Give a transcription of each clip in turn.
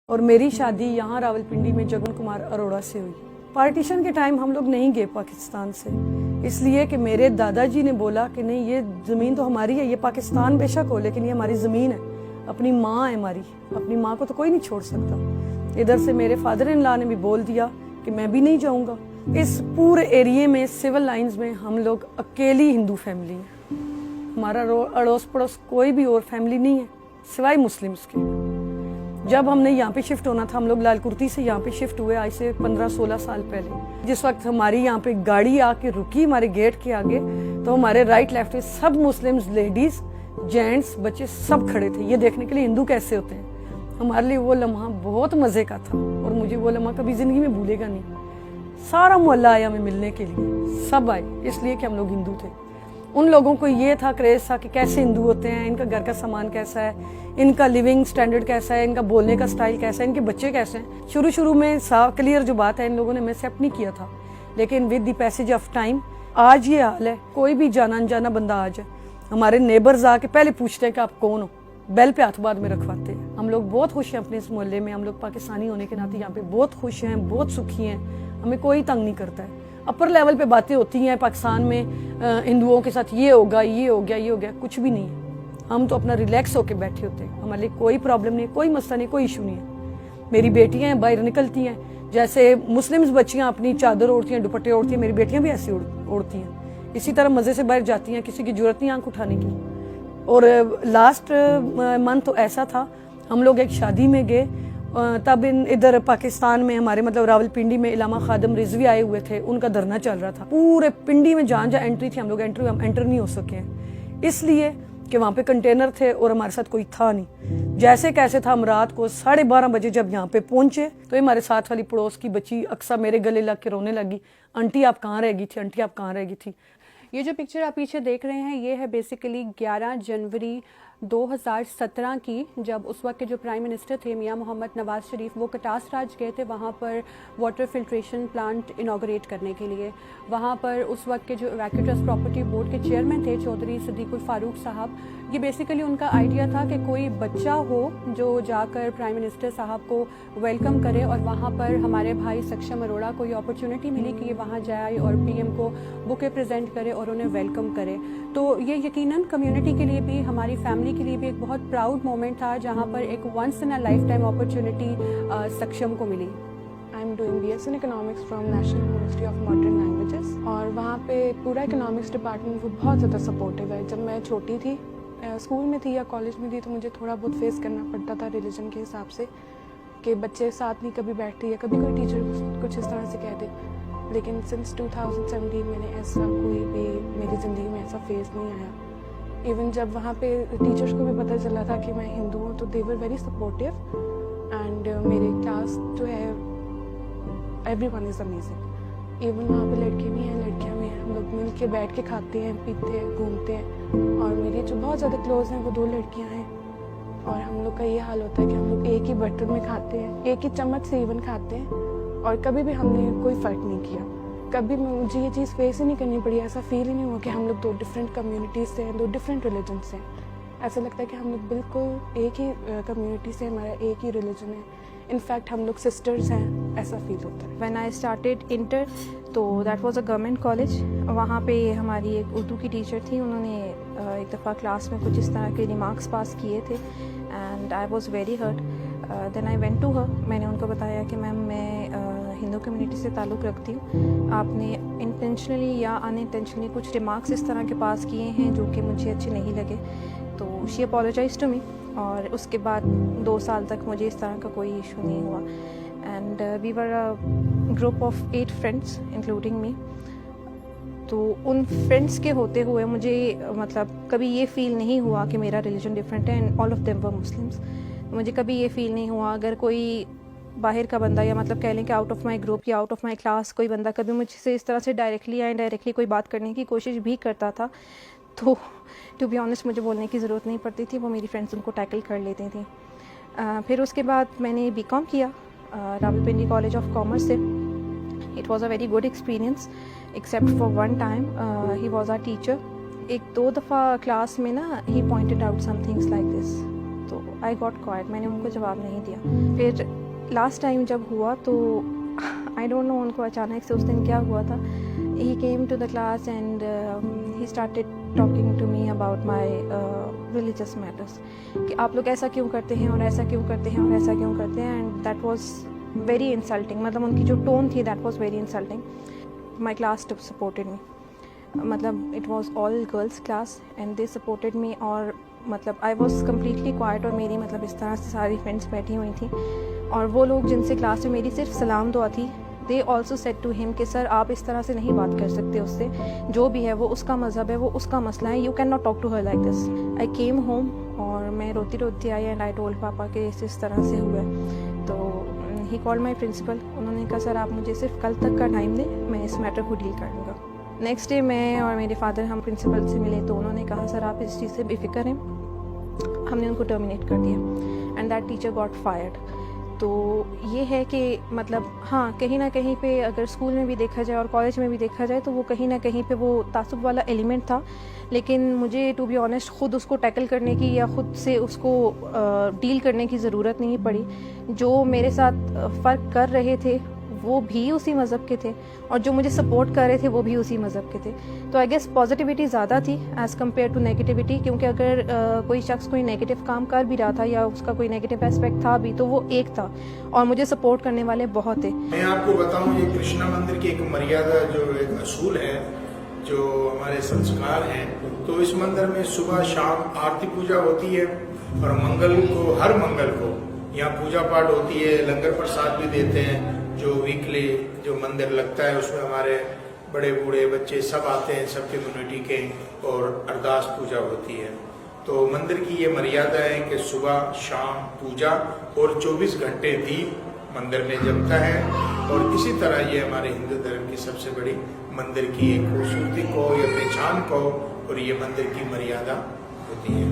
और मेरी शादी यहाँ रावलपिंडी में जगन कुमार अरोड़ा से हुई। पार्टीशन के टाइम हम लोग नहीं गए पाकिस्तान से, इसलिए कि मेरे दादाजी ने बोला कि नहीं, ये ज़मीन तो हमारी है, ये पाकिस्तान बेशक हो लेकिन ये हमारी ज़मीन है, अपनी माँ है हमारी, अपनी माँ को तो कोई नहीं छोड़ सकता। इधर से मेरे फादर इन लॉ ने भी बोल दिया कि मैं भी नहीं जाऊँगा। इस पूरे एरिए में सिविल लाइंस में हम लोग अकेली हिंदू फैमिली हैं। हमारा अड़ोस पड़ोस कोई भी और फैमिली नहीं है सिवाय मुस्लिम्स के। जब हमने यहाँ पे शिफ्ट होना था, हम लोग लालकुर्ती से यहाँ पे शिफ्ट हुए आज से 15-16 साल पहले। जिस वक्त हमारी यहाँ पे गाड़ी आके रुकी हमारे गेट के आगे, तो हमारे राइट लेफ्ट में सब मुस्लिम्स, लेडीज, जेंट्स, बच्चे सब खड़े थे ये देखने के लिए हिंदू कैसे होते हैं। हमारे लिए वो लम्हा बहुत मजे का था और मुझे वो लम्हा कभी जिंदगी में भूलेगा नहीं। सारा मोहल्ला आया हमें मिलने के लिए, सब आए इसलिए कि हम लोग हिंदू थे। उन लोगों को ये था, क्रेज था कि कैसे हिंदू होते हैं, इनका घर का सामान कैसा है, इनका लिविंग स्टैंडर्ड कैसा है, इनका बोलने का स्टाइल कैसा है, इनके बच्चे कैसे हैं। शुरू में साफ क्लियर जो बात है इन लोगों ने मैं एक्सेप्ट नहीं किया था, लेकिन with the passage of time आज ये हाल है। कोई भी जाना अनजाना बंदा आ जाए, हमारे नेबर्स आके पहले पूछते हैं कि आप कौन हो, बेल पे हाथ बाद में रखवाते हैं। हम लोग बहुत खुश हैं अपने इस मोहल्ले में। हम लोग पाकिस्तानी होने के नाते यहाँ पे बहुत खुश हैं, बहुत सुखी हैं, हमें कोई तंग नहीं करता है। अपर लेवल पे बातें होती हैं पाकिस्तान में हिंदुओं के साथ, ये होगा, ये हो गया, ये हो गया, कुछ भी नहीं है। हम तो अपना रिलैक्स होके बैठे होते हैं, हमारे लिए कोई प्रॉब्लम नहीं है, कोई मसला नहीं, कोई इशू नहीं है। मेरी बेटियां हैं बाहर निकलती हैं, जैसे मुस्लिम्स बच्चियां अपनी चादर ओढ़ती हैं, दुपट्टे ओढ़ती हैं, मेरी बेटियां भी ऐसी ओढ़ती हैं। इसी तरह मजे से बाहर जाती हैं, किसी की जरूरत नहीं आंख उठाने की। और लास्ट मंथ तो ऐसा था, हम लोग एक शादी में गए, तब इधर पाकिस्तान में हमारे मतलब रावलपिंडी में इलामा खादम रिजवी आए हुए थे, उनका धरना चल रहा था। पूरे पिंडी में जहाँ एंट्री थी हम लोग एंटर नहीं हो सके हैं, इसलिए कि वहाँ पे कंटेनर थे और हमारे साथ कोई था नहीं। जैसे कैसे था, हम रात को 12:30 बजे जब यहाँ पे पहुंचे तो हमारे साथ वाली पड़ोस की बच्ची अक्सर मेरे गले लग के रोने लगी, आंटी आप कहाँ रह गई थी, आंटी आप कहाँ रह गई थी। ये जो पिक्चर आप पीछे देख रहे हैं ये है बेसिकली 11 जनवरी 2017 की, जब उस वक्त के जो प्राइम मिनिस्टर थे मियां मोहम्मद नवाज शरीफ, वो कटास राज गए थे वहाँ पर वाटर फिल्ट्रेशन प्लांट इनॉग्रेट करने के लिए। वहाँ पर उस वक्त के जो इवैक्यूएटर्स प्रॉपर्टी बोर्ड के चेयरमैन थे चौधरी सिद्दीकुल फारूक साहब, ये बेसिकली उनका आइडिया था कि कोई बच्चा हो जो जाकर प्राइम मिनिस्टर साहब को वेलकम करे, और वहाँ पर हमारे भाई सक्षम अरोड़ा को ये अपॉर्चुनिटी मिली कि ये वहाँ जाए और पीएम को बुके प्रेजेंट करे और उन्हें वेलकम करे। तो ये यकीनन कम्युनिटी के लिए भी, हमारी फैमिली के लिए भी एक बहुत प्राउड मोमेंट था, जहाँ पर एक once in a lifetime opportunity Saksham को मिली। I am doing BSc in Economics from National University of Modern Languages, और वहाँ पे पूरा इकोनॉमिक्स डिपार्टमेंट वो बहुत ज़्यादा सपोर्टिव है। जब मैं छोटी थी, स्कूल में थी या कॉलेज में थी, तो मुझे थोड़ा बहुत फेस करना पड़ता था रिलीजन के हिसाब से कि बच्चे साथ नहीं कभी बैठते या कभी कोई टीचर कुछ इस तरह से कहते। लेकिन सिंस 2017 मैंने ऐसा कोई भी मेरी ज़िंदगी में ऐसा फेस नहीं आया। इवन जब वहाँ पे टीचर्स को भी पता चला था कि मैं हिंदू हूँ तो दे वर वेरी सपोर्टिव, एंड मेरे क्लास जो है एवरीवन इज़ अमेजिंग। इवन वहाँ पे लड़के भी हैं, लड़कियाँ भी हैं, हम लोग मिल के बैठ के खाते हैं, पीते हैं, घूमते हैं। और मेरी जो बहुत ज़्यादा क्लोज हैं वो 2 लड़कियाँ हैं, और हम लोग का ये हाल होता है कि हम लोग एक ही बर्तन में खाते हैं, एक ही चम्मच से इवन खाते हैं, और कभी भी हमने कोई फ़र्क नहीं किया। कभी मुझे ये चीज़ फेस ही नहीं करनी पड़ी, ऐसा फील ही नहीं हुआ कि हम लोग 2 डिफरेंट कम्युनिटीज़ से हैं, 2 डिफरेंट रिलीजन से हैं। ऐसा लगता है कि हम लोग बिल्कुल एक ही कम्युनिटी से, हमारा एक ही रिलीजन है, इनफैक्ट हम लोग सिस्टर्स हैं, ऐसा फील होता है। व्हेन आई स्टार्टेड इंटर तो that was a government college. वहाँ पे हमारी एक उर्दू की टीचर थी, उन्होंने एक दफ़ा क्लास में कुछ इस तरह के रिमार्क्स पास किए थे, and I was very hurt. Then I went to her, मैंने उनको बताया कि मैम मैं हिंदू कम्युनिटी से ताल्लुक़ रखती हूँ, आपने इंटेंशनली या अनइंटेंशनली कुछ रिमार्क्स इस तरह के पास किए हैं जो कि मुझे अच्छे नहीं लगे। तो शी अपोलोजाइज टू मी, और उसके बाद 2 साल तक मुझे इस तरह का कोई इशू नहीं हुआ। And we were a group of 8 friends including me. तो उन फ्रेंड्स के होते हुए मुझे मतलब कभी ये फ़ील नहीं हुआ कि मेरा रिलीजन डिफरेंट है, and all of them were Muslims. मुझे कभी ये फ़ील नहीं हुआ अगर कोई बाहर का बंदा, या मतलब कह लें कि आउट ऑफ माई ग्रुप या आउट ऑफ माई क्लास कोई बंदा कभी मुझसे इस तरह से डायरेक्टली या इनडायरेक्टली कोई बात करने की कोशिश भी करता था, तो टू बी ऑनेस्ट मुझे बोलने की ज़रूरत नहीं पड़ती थी, वो मेरी फ्रेंड्स उनको टैकल कर लेती थी। फिर उसके बाद मैंने BCom किया रावलपिंडी कॉलेज ऑफ कॉमर्स से। It was a very good experience except for one time he was our teacher. 1-2 दफ़ा क्लास में ना he pointed out some things like this तो आई गॉट क्वाइट, मैंने उनको जवाब नहीं दिया। फिर लास्ट टाइम जब हुआ तो आई डोंट नो उनको अचानक से उस दिन क्या हुआ था, he came to the class and he started talking to me about my religious matters, कि आप लोग ऐसा क्यों करते हैं और ऐसा क्यों करते हैं और ऐसा क्यों करते हैं, and that was very insulting. मतलब उनकी जो टोन थी that was very insulting. My class supported me, मतलब it was all girls class and they supported me, और मतलब आई वॉज कम्प्लीटली क्वाइट, और मेरी मतलब इस तरह से सारी फ्रेंड्स बैठी हुई थी, और वो लोग जिनसे क्लास में मेरी सिर्फ सलाम दुआ थी, they also said to him कि सर आप इस तरह से नहीं बात कर सकते उससे, जो भी है वो उसका मज़हब है, वो उसका मसला है, you can not talk to her like this. I came home और मैं रोती रोती आई एंड आई टोल्ड पापा कि इस तरह से हुआ है। तो ही कॉल्ड माई प्रिंसिपल, उन्होंने कहा सर आप मुझे सिर्फ कल तक का टाइम दें, मैं इस मैटर को डील कर लूँगा। नेक्स्ट डे मैं और मेरे फादर हम प्रिंसिपल से मिले तो उन्होंने कहा सर आप इस चीज़ से बेफिक्र हैं, हमने उनको टर्मिनेट कर दिया and that teacher got fired. तो ये है कि मतलब हाँ, कहीं ना कहीं पे अगर स्कूल में भी देखा जाए और कॉलेज में भी देखा जाए तो वो कहीं ना कहीं पे वो तासुब वाला एलिमेंट था, लेकिन मुझे टू बी ऑनेस्ट ख़ुद उसको टैकल करने की या ख़ुद से उसको डील करने की ज़रूरत नहीं पड़ी। जो मेरे साथ फ़र्क कर रहे थे वो भी उसी मज़हब के थे और जो मुझे सपोर्ट कर रहे थे वो भी उसी मज़हब के थे। तो आई गेस पॉजिटिविटी ज़्यादा थी एज़ कम्पेयर टू नेगेटिविटी, क्योंकि अगर कोई शख्स कोई नेगेटिव काम कर भी रहा था या उसका कोई नेगेटिव एस्पेक्ट था भी तो वो एक था और मुझे सपोर्ट करने वाले बहुत थे। मैं आपको बताऊं, ये कृष्णा मंदिर की एक मर्यादा जो एक असूल है, जो हमारे संस्कार हैं, तो इस मंदिर में सुबह शाम आरती पूजा होती है और मंगल को, हर मंगल को यहाँ पूजा पाठ होती है, लंगर प्रसाद भी देते हैं। जो वीकली जो मंदिर लगता है उसमें हमारे बड़े बूढ़े बच्चे सब आते हैं, सब कम्युनिटी के, और अरदास पूजा होती है। तो मंदिर की ये मर्यादा है कि सुबह शाम पूजा और 24 घंटे दीप मंदिर में जलता है, और इसी तरह ये हमारे हिंदू धर्म की सबसे बड़ी मंदिर की एक खूबसूरती को या पहचान को, और ये मंदिर की मर्यादा होती है।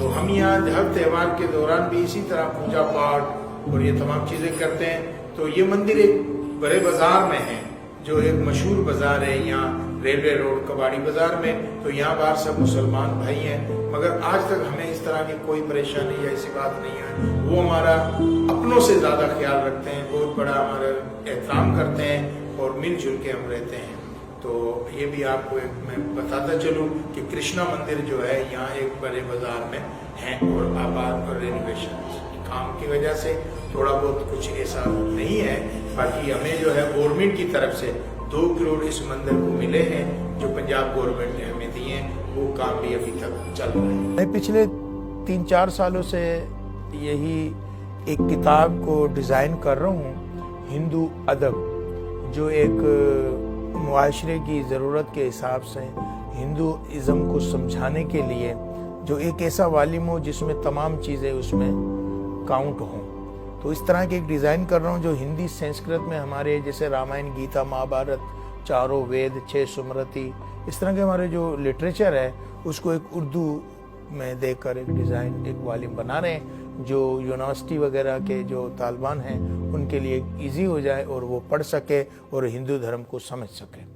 तो हम यहाँ हर त्यौहार के दौरान भी इसी तरह पूजा पाठ और ये तमाम चीजें करते हैं। तो ये मंदिर एक बड़े बाजार में है, जो एक मशहूर बाजार है यहाँ रेलवे रोड कबाड़ी बाजार में। तो यहाँ बाहर सब मुसलमान भाई हैं, मगर आज तक हमें इस तरह की कोई परेशानी या ऐसी बात नहीं है। वो हमारा अपनों से ज्यादा ख्याल रखते हैं, बहुत बड़ा हमारा एहतराम करते हैं और मिलजुल के हम रहते हैं। तो ये भी आपको एक मैं बताता चलूँ कि कृष्णा मंदिर जो है यहाँ एक बड़े बाजार में है, और आबाद और रेनोवेशन काम की वजह से थोड़ा बहुत कुछ ऐसा नहीं है। बाकी हमें जो है गवर्नमेंट की तरफ से 2 करोड़ इस मंदिर को मिले हैं, जो पंजाब गवर्नमेंट ने हमें दिए हैं, वो काम भी अभी तक चल रहा है। मैं पिछले 3-4 सालों से यही एक किताब को डिज़ाइन कर रहा हूँ, हिंदू अदब, जो एक मुआशरे की ज़रूरत के हिसाब से हिंदुइज़्म को समझाने के लिए, जो एक ऐसा वालिम हो जिसमें तमाम चीज़ें उसमें काउंट हों। तो इस तरह के एक डिज़ाइन कर रहा हूँ जो हिंदी संस्कृत में हमारे जैसे रामायण, गीता, महाभारत, चारों वेद, 6 स्मृति, इस तरह के हमारे जो लिटरेचर है उसको एक उर्दू में देखकर एक डिज़ाइन, एक वालिम बना रहे हैं, जो यूनिवर्सिटी वगैरह के जो तालिबान हैं उनके लिए ईजी हो जाए और वो पढ़ सके और हिंदू धर्म को समझ सके।